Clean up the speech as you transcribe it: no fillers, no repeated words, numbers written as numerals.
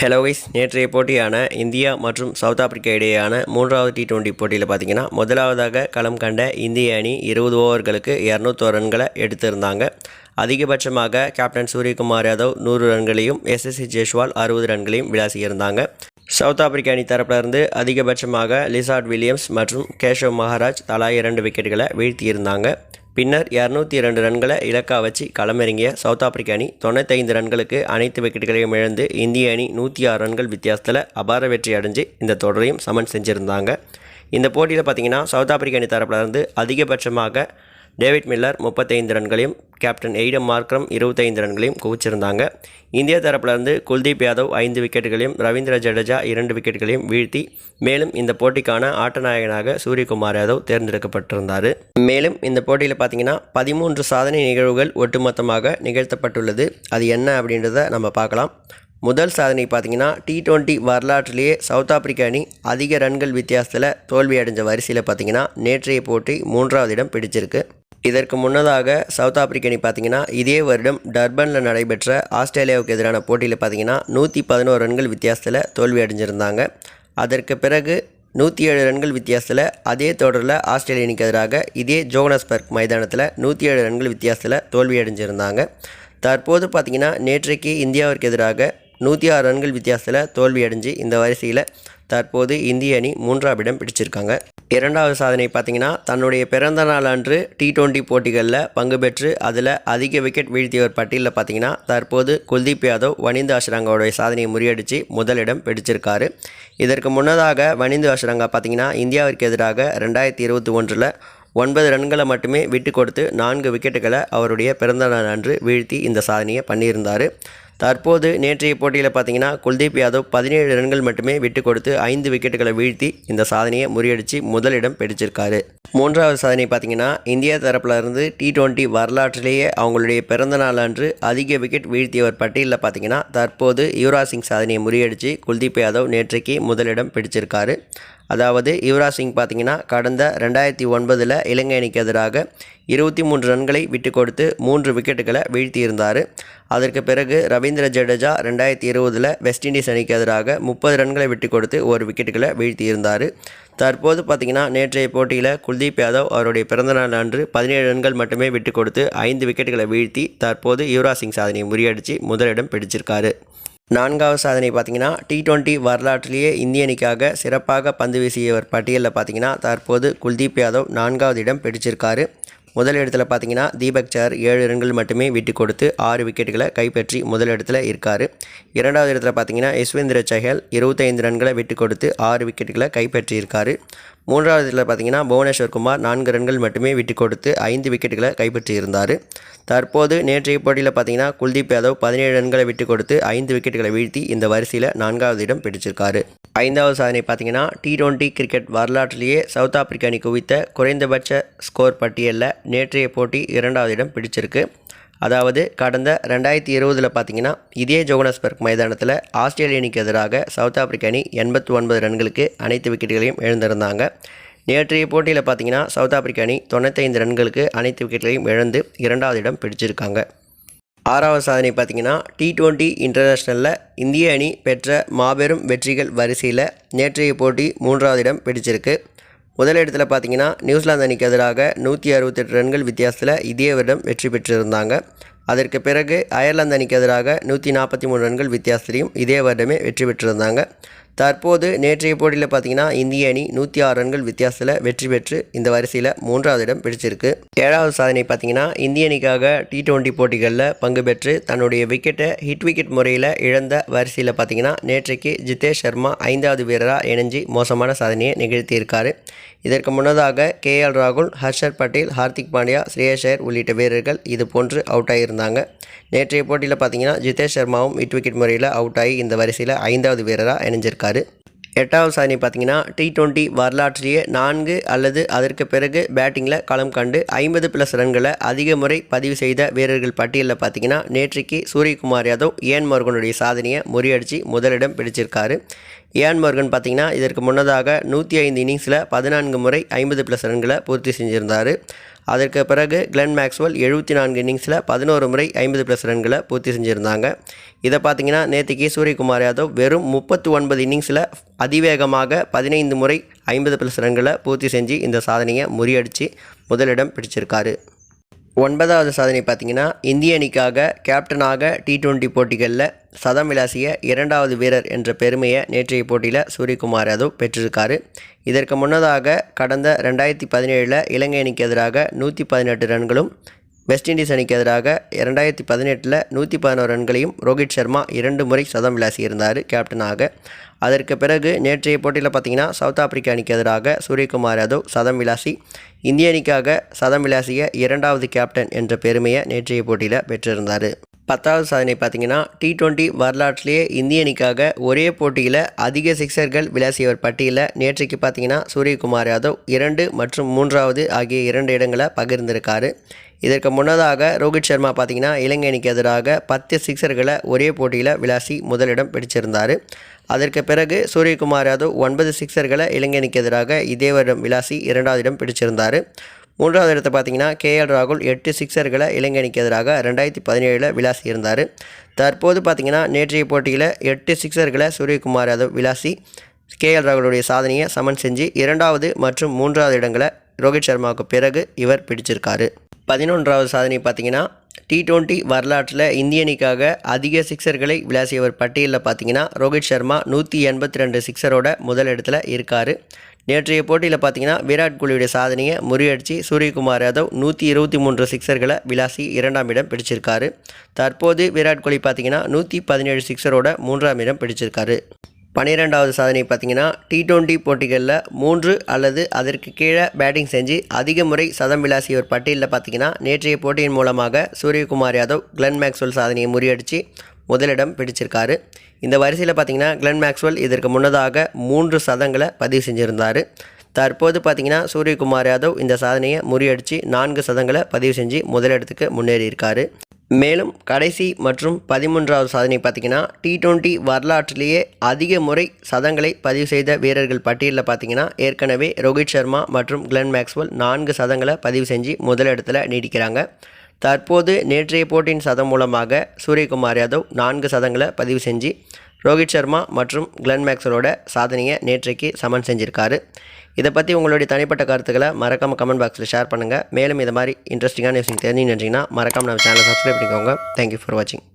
Hello guys, நேற்றைய போட்டியான India மற்றும் south Africa இடையேயான 3வது T20 போட்டியில் பார்த்தீங்கன்னா முதலாவதாக களம் கண்ட இந்திய அணி 20 ஓவர்களுக்கு 201 ரன்களை எடுத்திருந்தாங்க. அதிகபட்சமாக கேப்டன் சூரியகுமார் யாதவ் 100 ரன்களையும் SSC ஜெய்ஸ்வால் 60 ரன்களையும் விளாசியிருந்தாங்க. சவுத் ஆப்பிரிக்கா அணி தரப்பிலிருந்து அதிகபட்சமாக லிசார்ட் வில்லியம்ஸ் மற்றும் கேஷவ் மகாராஜ் தலா 2 விக்கெட்டுகளை வீழ்த்தியிருந்தாங்க. பின்னர் 202 ரன்களை இலக்கா வச்சு களமிறங்கிய சவுத் ஆப்பிரிக்க அணி 95 ரன்களுக்கு அனைத்து விக்கெட்டுகளையும் இழந்து இந்திய அணி 106 ரன்கள் வித்தியாசத்தில் அபார வெற்றி அடைஞ்சு இந்த தொடரையும் சமன் செஞ்சுருந்தாங்க. இந்த போட்டியில் பார்த்தீங்கன்னா சவுத் ஆப்பிரிக்க அணி தரப்பிலிருந்து அதிகபட்சமாக டேவிட் மில்லர் 35 ரன்களையும் கேப்டன் எய்டன் மார்க்ரம் 25 ரன்களையும் குவிச்சிருந்தாங்க. இந்திய தரப்பிலிருந்து குல்தீப் யாதவ் 5 விக்கெட்டுகளையும் ரவீந்திர ஜடேஜா 2 விக்கெட்டுகளையும் வீழ்த்தி மேலும் இந்த போட்டிக்கான ஆட்டநாயகனாக சூரியகுமார் யாதவ் தேர்ந்தெடுக்கப்பட்டிருந்தார். மேலும் இந்த போட்டியில் பார்த்தீங்கன்னா 13 சாதனை நிகழ்வுகள் ஒட்டுமொத்தமாக நிகழ்த்தப்பட்டுள்ளது. அது என்ன அப்படின்றத நம்ம பார்க்கலாம். முதல் சாதனை பார்த்தீங்கன்னா T20 வரலாற்றிலேயே சவுத் ஆப்பிரிக்க அணி அதிக ரன்கள் வித்தியாசத்தில் தோல்வி அடைஞ்ச வரிசையில் பார்த்தீங்கன்னா நேற்றைய போட்டி 3வது இடம் பிடிச்சிருக்கு. இதற்கு முன்னதாக சவுத் ஆப்பிரிக்க அணி பார்த்தீங்கன்னா இதே வருடம் டர்பனில் நடைபெற்ற ஆஸ்திரேலியாவுக்கு எதிரான போட்டியில் பார்த்தீங்கன்னா 111 ரன்கள் வித்தியாசத்தில் தோல்வி அடைஞ்சிருந்தாங்க. அதற்கு பிறகு 107 ரன்கள் வித்தியாசத்தில் அதே தொடரில் ஆஸ்திரேலிய அணிக்கு எதிராக இதே ஜோகனஸ்பர்க் மைதானத்தில் 107 ரன்கள் வித்தியாசத்தில் தோல்வி அடைஞ்சிருந்தாங்க. தற்போது பார்த்தீங்கன்னா நேற்றைக்கு இந்தியாவிற்கு எதிராக 106 ரன்கள் வித்தியாசத்தில் தோல்வி அடைஞ்சு இந்த வரிசையில் தற்போது இந்திய அணி 3வது இடம் பிடிச்சிருக்காங்க. இரண்டாவது சாதனை பார்த்தீங்கன்னா தன்னுடைய பிறந்த நாள் அன்று T20 போட்டிகளில் பங்கு பெற்று அதில் அதிக விக்கெட் வீழ்த்தியவர் பட்டியலில் பார்த்தீங்கன்னா தற்போது குல்தீப் யாதவ் வனிந்து ஹசரங்காவுடைய சாதனையை முறியடித்து முதலிடம் பிடிச்சிருக்காரு. இதற்கு முன்னதாக வனிந்து ஹசரங்கா பார்த்தீங்கன்னா இந்தியாவிற்கு எதிராக 2021 9 ரன்களை மட்டுமே விட்டு கொடுத்து 4 விக்கெட்டுகளை அவருடைய பிறந்தநாள் அன்று வீழ்த்தி இந்த சாதனையை பண்ணியிருந்தார். தற்போது நேற்றைய போட்டியில் பார்த்தீங்கன்னா குல்தீப் யாதவ் 17 ரன்கள் மட்டுமே விட்டு கொடுத்து 5 விக்கெட்டுகளை வீழ்த்தி இந்த சாதனையை முறியடித்து முதலிடம் பிடிச்சிருக்காரு. 3வது சாதனை பார்த்தீங்கன்னா இந்தியா தரப்பிலிருந்து T20 வரலாற்றிலேயே அவங்களுடைய பிறந்தநாள் அன்று அதிக விக்கெட் வீழ்த்தியவர் பட்டியலில் பார்த்தீங்கன்னா தற்போது யுவராஜ் சிங் சாதனையை முறியடித்து குல்தீப் யாதவ் நேற்றைக்கு முதலிடம் பிடிச்சிருக்காரு. அதாவது யுவராஜ் சிங் பார்த்தீங்கன்னா கடந்த 2009 இலங்கை அணிக்கு எதிராக 23 ரன்களை விட்டு கொடுத்து 3 விக்கெட்டுகளை வீழ்த்தியிருந்தார். அதற்கு பிறகு ரவீந்திர ஜடேஜா 2020 வெஸ்ட் இண்டீஸ் அணிக்கு எதிராக 30 ரன்களை விட்டு கொடுத்து 1 விக்கெட்டுகளை வீழ்த்தியிருந்தார். தற்போது பார்த்தீங்கன்னா நேற்றைய போட்டியில் குல்தீப் யாதவ் அவருடைய பிறந்தநாள் அன்று 17 ரன்கள் மட்டுமே விட்டு கொடுத்து 5 விக்கெட்டுகளை வீழ்த்தி தற்போது யுவராஜ் சிங் சாதனையை முறியடித்து முதலிடம் பிடிச்சிருக்காரு. 4வது சாதனை பார்த்தீங்கன்னா T20 வரலாற்றிலேயே இந்திய அணிக்காக சிறப்பாக பந்து வீசியவர் பட்டியலில் பார்த்தீங்கன்னா தற்போது குல்தீப் யாதவ் 4வது இடம் பிடிச்சிருக்காரு. முதல் இடத்துல பார்த்தீங்கன்னா தீபக் சஹர் 7 ரன்கள் மட்டுமே விட்டு கொடுத்து 6 விக்கெட்டுகளை கைப்பற்றி முதலிடத்தில் இருக்கார். இரண்டாவது இடத்துல பார்த்தீங்கன்னா யஸ்வேந்திர சஹல் 25 ரன்களை விட்டு கொடுத்து 6 விக்கெட்டுகளை கைப்பற்றியிருக்கார். மூன்றாவது இடத்துல பார்த்தீங்கன்னா புவனேஸ்வர் குமார் 4 ரன்கள் மட்டுமே விட்டு கொடுத்து 5 விக்கெட்டுகளை கைப்பற்றியிருந்தார். தற்போது நேற்றைய போட்டியில் பார்த்தீங்கன்னா குல்தீப் யாதவ் 17 ரன்களை விட்டு கொடுத்து 5 விக்கெட்டுகளை வீழ்த்தி இந்த வரிசையில் 4வது இடம் பிடிச்சிருக்காரு. 5வது சாதனை பார்த்தீங்கன்னா T20 கிரிக்கெட் வரலாற்றிலேயே சவுத் ஆப்பிரிக்க அணி குவித்த குறைந்தபட்ச ஸ்கோர் பட்டியலில் நேற்றைய போட்டி 2வது இடம் பிடிச்சிருக்கு. அதாவது கடந்த 2020 பார்த்தீங்கன்னா இதே ஜோகனஸ்பர்க் மைதானத்தில் ஆஸ்திரேலிய அணிக்கு எதிராக சவுத் ஆப்பிரிக்க அணி 89 ரன்களுக்கு அனைத்து விக்கெட்டுகளையும் இழந்திருந்தாங்க. நேற்றைய போட்டியில் பார்த்தீங்கன்னா சவுத் ஆப்பிரிக்க அணி 95 ரன்களுக்கு அனைத்து விக்கெட்டுகளையும் இழந்து 2வது இடம் பிடிச்சிருக்காங்க. 6வது சாதனை பார்த்தீங்கன்னா T20 இன்டர்நேஷ்னலில் இந்திய அணி பெற்ற மாபெரும் வெற்றிகள் வரிசையில் நேற்றைய போட்டி 3வது இடம் பிடிச்சிருக்கு. முதலிடத்தில் பார்த்தீங்கன்னா நியூசிலாந்து அணிக்கு எதிராக 168 ரன்கள் வித்தியாசத்தில் இதே வருடம் வெற்றி பெற்றிருந்தாங்க. அதற்கு பிறகு அயர்லாந்து அணிக்கு எதிராக 143 ரன்கள் வித்தியாசத்திலையும் இதே வருடமே வெற்றி பெற்றிருந்தாங்க. தற்போது நேற்றைய போட்டியில் பார்த்தீங்கன்னா இந்திய அணி 106 ரன்கள் வித்தியாசத்தில் வெற்றி பெற்று இந்த வரிசையில் 3வது இடம் பிடிச்சிருக்கு. 7வது சாதனை பார்த்தீங்கன்னா இந்திய அணிக்காக T20 போட்டிகளில் பங்கு பெற்று தன்னுடைய விக்கெட்டை ஹிட் விக்கெட் முறையில் இழந்த வரிசையில் பார்த்தீங்கன்னா நேற்றைக்கு ஜிதேஷ் சர்மா 5வது வீரராக இணைஞ்சு மோசமான சாதனையை நிகழ்த்தியிருக்காரு. இதற்கு முன்னதாக KL ராகுல், ஹர்ஷர் பட்டேல், ஹார்திக் பாண்டியா, ஸ்ரேயஸ் ஐயர் உள்ளிட்ட வீரர்கள் இது போன்று அவுட் ஆகியிருந்தாங்க. நேற்றைய போட்டியில் பார்த்தீங்கன்னா ஜிதேஷ் சர்மாவும் ஹிட் விக்கெட் முறையில் அவுட் ஆகி இந்த வரிசையில் 5வது வீரராக இணைஞ்சிருக்காரு. 8வது சாதனை பார்த்தீங்கன்னா T20 வரலாற்றிலேயே 4 அல்லது அதற்கு பிறகு பேட்டிங்கில் களம் கண்டு 50+ ரன்களை அதிக முறை பதிவு செய்த வீரர்கள் பட்டியலில் பார்த்தீங்கன்னா நேற்றைக்கு சூரியகுமார் யாதவ் இயான் மார்கனுடைய சாதனையை முறியடித்து முதலிடம் பிடிச்சிருக்காரு. இயான் மார்கன் பார்த்தீங்கன்னா இதற்கு முன்னதாக 105 இன்னிங்ஸில் 14 முறை 50+ ரன்களை பூர்த்தி செஞ்சிருந்தார். அதற்கு பிறகு கிளென் மேக்ஸ்வெல் 74 இன்னிங்ஸில் 11 முறை 50+ ரன்களை பூர்த்தி செஞ்சுருந்தாங்க. இதை பார்த்தீங்கன்னா நேற்றுக்கு சூரியகுமார் யாதவ் வெறும் 39 இன்னிங்ஸில் அதிவேகமாக 15 முறை 50+ ரன்களை பூர்த்தி செஞ்சு இந்த சாதனையை முறியடித்து முதலிடம் பிடிச்சிருக்காரு. 9வது சாதனை பார்த்தீங்கன்னா இந்திய அணிக்காக கேப்டனாக T20 போட்டிகளில் சதம் விளாசிய 2வது வீரர் என்ற பெருமையை நேற்றைய போட்டியில் சூரியகுமார் யாதவ் பெற்றிருக்காரு. இதற்கு முன்னதாக கடந்த 2017 இலங்கை அணிக்கு எதிராக 118 ரன்களும், வெஸ்ட் இண்டீஸ் அணிக்கு எதிராக 2018 111 ரன்களையும் ரோஹித் சர்மா 2 முறை சதம் விளாசியிருந்தார் கேப்டனாக. அதற்கு பிறகு நேற்றைய போட்டியில் பார்த்தீங்கன்னா சவுத் ஆப்பிரிக்கா அணிக்கு எதிராக சூரியகுமார் யாதவ் சதம் விளாசி இந்திய அணிக்காக சதம் விளாசிய 2வது கேப்டன் என்ற பெருமையை நேற்றைய போட்டியில் பெற்றிருந்தார். 10வது சாதனை பார்த்தீங்கன்னா T20 வரலாற்றிலேயே இந்திய அணிக்காக ஒரே போட்டியில் அதிக சிக்ஸர்கள் விளாசியவர் பட்டியலில் நேற்றைக்கு பார்த்தீங்கன்னா சூரியகுமார் யாதவ் 2 மற்றும் 3வது ஆகிய 2 இடங்களை பகிர்ந்திருக்காரு. இதற்கு முன்னதாக ரோஹித் சர்மா பார்த்தீங்கன்னா இலங்கை அணிக்கு எதிராக 10 சிக்ஸர்களை ஒரே போட்டியில் விளாசி முதலிடம் பிடிச்சிருந்தார். அதற்கு பிறகு சூரியகுமார் யாதவ் 9 சிக்ஸர்களை இலங்கை அணிக்கு எதிராக இதே வருடம் விளாசி 2வது இடம் பிடிச்சிருந்தார். 3வது இடத்தை பார்த்தீங்கன்னா KL ராகுல் 8 சிக்ஸர்களை இலங்கை அணிக்கு எதிராக 2017 விளாசி இருந்தார். தற்போது பார்த்தீங்கன்னா நேற்றைய போட்டியில் 8 சிக்ஸர்களை சூரியகுமார் யாதவ் விளாசி KL ராகுலுடைய சாதனையை சமன் செஞ்சு 2வது மற்றும் 3வது இடங்களை ரோஹித் சர்மாவுக்கு பிறகு இவர் பிடிச்சிருக்காரு. 11வது சாதனை பார்த்தீங்கன்னா T20 வரலாற்றில் இந்திய அணிக்காக அதிக சிக்ஸர்களை விளாசியவர் பட்டியலில் பார்த்தீங்கன்னா ரோஹித் சர்மா 182 சிக்ஸரோட முதல் இடத்துல இருக்கார். நேற்றைய போட்டியில் பார்த்தீங்கன்னா விராட் கோலியுடைய சாதனையை முறியடித்து சூரியகுமார் யாதவ் 123 சிக்ஸர்களை விளாசி 2ஆம் இடம் பிடிச்சிருக்காரு. தற்போது விராட் கோலி பார்த்தீங்கன்னா 117 சிக்ஸரோட 3ஆம் இடம் பிடிச்சிருக்காரு. 12வது சாதனை பார்த்தீங்கன்னா T20 போட்டிகளில் 3 அல்லது அதற்கு கீழே பேட்டிங் செஞ்சு அதிக முறை சதம் விளாசியவர் பட்டியலில் பார்த்தீங்கன்னா நேற்றைய போட்டியின் மூலமாக சூரியகுமார் யாதவ் கிளென் மேக்ஸ்வெல் சாதனையை முறியடித்து முதலிடம் பிடிச்சிருக்காரு. இந்த வரிசையில் பார்த்தீங்கன்னா கிளென் மேக்ஸ்வெல் இதற்கு முன்னதாக 3 சதங்களை பதிவு செஞ்சுருந்தார். தற்போது பார்த்தீங்கன்னா சூரியகுமார் யாதவ் இந்த சாதனையை முறியடித்து 4 சதங்களை பதிவு செஞ்சு முதலிடத்துக்கு முன்னேறியிருக்காரு. மேலும் கடைசி மற்றும் 13வது சாதனை பார்த்தீங்கன்னா T20 வரலாற்றிலேயே அதிக முறை சதங்களை பதிவு செய்த வீரர்கள் பட்டியலில் பார்த்தீங்கன்னா ஏற்கனவே ரோஹித் சர்மா மற்றும் கிளென் மேக்ஸ்வெல் 4 சதங்களை பதிவு செஞ்சு முதலிடத்தில் நீடிக்கிறாங்க. தற்போது நேற்றைய போட்டியின் சதம் மூலமாக சூரியகுமார் யாதவ் 4 சதங்களை பதிவு செஞ்சு ரோஹித் சர்மா மற்றும் கிளென் மேக்ஸ்வெலோட சாதனையை நேற்றைக்கு சமன் செஞ்சுருக்காரு. இதை பற்றி உங்களுடைய தனிப்பட்ட கருத்துக்களை மறக்காமல் கமெண்ட் பாக்ஸில் ஷேர் பண்ணுங்கள். மேலும் இது மாதிரி இன்ட்ரெஸ்டிங்கான விஷயம் தெரிஞ்சுன்னு நினச்சிங்கன்னா மறக்காமல் நம்ம சேனலை சப்ஸ்கிரைப் பண்ணிக்கோங்க. தேங்க்யூ ஃபார் வாட்சிங்.